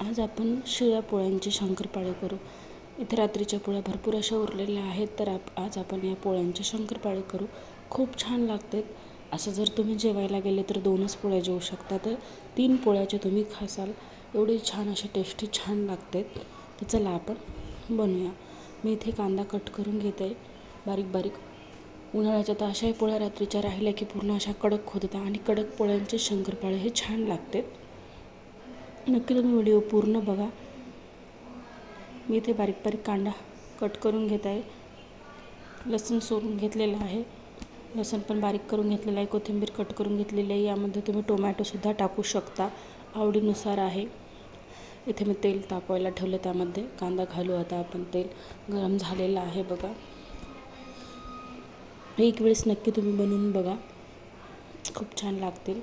आज आपण शिळ्या पोळ्यांचे शंकरपाळे करू. इथे रात्रीच्या पोळ्या भरपूर अशा उरलेल्या आहेत, तर आज आपण या पोळ्यांचे शंकरपाळे करू. खूप छान लागतात. असं जर तुम्ही जेवायला गेले तर 2च पोळ्या जेवू शकता, तर 3 पोळ्याचे तुम्ही खासाल. एवढे छान असे टेस्टी छान लागतात. तर चला आपण बनवूया. मी इथे कांदा कट करून घेते बारीक बारीक. उन्हाळ्याच्या तर अशाही पोळ्या रात्रीच्या राहिल्या की पूर्ण अशा कडक होतात आणि कडक पोळ्यांचे शंकरपाळे हे छान लागतात. नक्की तुम्ही व्हिडिओ पूर्ण बघा. मी इथे बारीक बारीक कांदा कट करून घेत आहे. लसूण सोलून घेतलेलं आहे, लसूण पण बारीक करून घेतलेलं आहे. कोथिंबीर कट करून घेतलेली आहे. यामध्ये तुम्ही टोमॅटोसुद्धा टाकू शकता, आवडीनुसार आहे. इथे मी तेल तापवायला ठेवलं, त्यामध्ये कांदा घालू. आता आपण तेल गरम झालेलं आहे बघा. एक वेळेस नक्की तुम्ही बनवून बघा, खूप छान लागतील.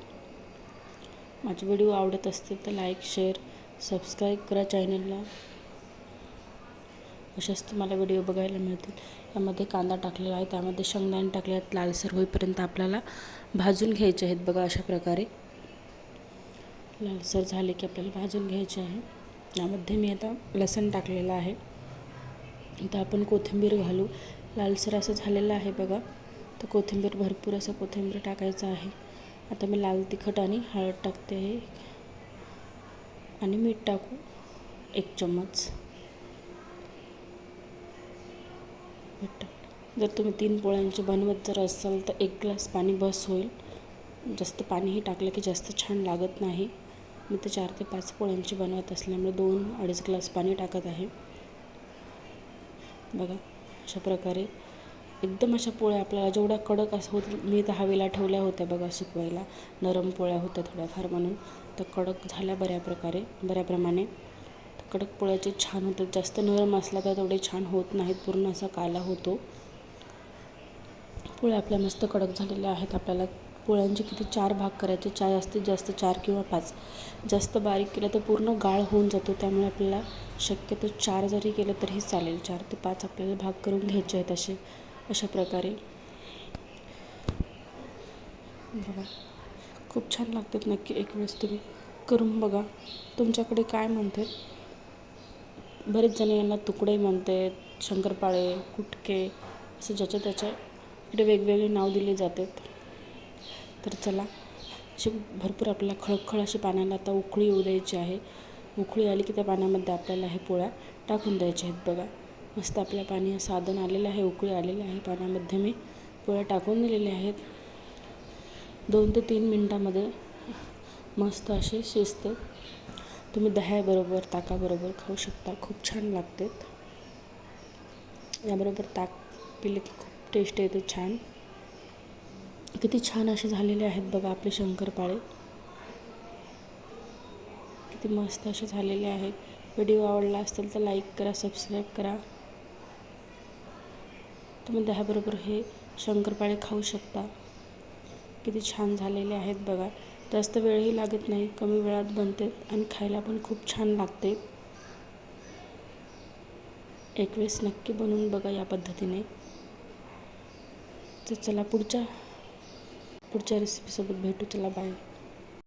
माझे व्हिडिओ आवडत असतील तर लाईक, शेअर, सबस्क्राईब करा चॅनलला. अशाच तुम्हाला व्हिडिओ बघायला मिळतील. यामध्ये कांदा टाकलेला आहे, त्यामध्ये शेंगदाणे टाकले आहेत. लालसर होईपर्यंत आपल्याला भाजून घ्यायचे आहेत बघा. अशा प्रकारे लालसर झाले की आपल्याला भाजून घ्यायचे आहे. यामध्ये मी आता लसूण टाकलेलं आहे. आता आपण कोथिंबीर घालू. लालसर असं झालेलं आहे बघा, तर कोथिंबीर भरपूर असं कोथिंबीर टाकायचं आहे. आता मी लाल तिखट आणि हळद टाकते आहे आणि मीठ टाकू 1 चम्मच. जर तुम्ही 3 पोळ्यांचे बनवत जर असाल तर 1 ग्लास पाणी बस होईल. जास्त पाणीही टाकलं की जास्त छान लागत नाही. मी तर 4 ते 5 पोळ्यांची बनवत असल्यामुळे 2-2.5 ग्लास पाणी टाकत आहे बघा. अशा प्रकारे एकदम अशा पोळ्या आपल्याला जेवढ्या कडक असं होत, मी तर हवेला ठेवल्या होत्या बघा सुकवायला. नरम पोळ्या होत्या थोड्याफार, म्हणून तर कडक झाल्या बऱ्याप्रमाणे. तर कडक पोळ्याचे छान होतात. जास्त नरम असला तर तेवढे छान होत नाहीत, पूर्ण असा काला होतो. पोळ्या आपल्या मस्त कडक झालेल्या आहेत. आपल्याला पोळ्यांचे किती 4 भाग करायचे, जास्तीत जास्त 4 किंवा 5. जास्त बारीक केलं तर पूर्ण गाळ होऊन जातो, त्यामुळे आपल्याला शक्यतो 4 जरी केलं तरीही चालेल. 4 ते 5 आपल्याला भाग करून घ्यायचे आहेत अशा प्रकारे बघा. खूप छान लागतात. नक्की एक वेळेस तुम्ही करून बघा. तुमच्याकडे काय म्हणतात? बरेच जण यांना तुकडे म्हणतात, शंकरपाळे, कुटके, असं ज्याच्या त्याच्याकडे वेगवेगळे नाव दिले जातात. तर चला, अशी भरपूर आपल्याला खळखळ अशी पाण्याला आता उकळी येऊ द्यायची आहे. उकळी आली की त्या पाण्यामध्ये आपल्याला हे पोळ्या टाकून द्यायच्या आहेत बघा. मस्त आपल्या पाणी साधन आलेलं आहे, उकळी आलेली आहे. पाण्यामध्ये मी पोळ्या टाकून दिलेल्या आहेत. 2 ते 3 मिनटामध्ये मस्त असे शिजते. तुम्ही दह्याबरोबर, ताकाबरोबर खाऊ शकता. खूप छान लागतात. याबरोबर ताक पिले की खूप टेस्ट येते छान. किती छान असे झालेले आहेत बघा आपले शंकरपाळे. किती मस्त असे झालेले आहेत. व्हिडिओ आवडला असेल तर लाईक करा, सबस्क्राईब करा. तुम्ही दह्याबरोबर हे शंकरपाळे खाऊ शकता. किती छान झालेले आहेत बघा. जास्त वेळही लागत नाही, कमी वेळात बनतात आणि खायला पण खूप छान लागते. एक वेळेस नक्की बनवून बघा या पद्धतीने. तर चला पुढच्या रेसिपीसोबत भेटू. चला बाय.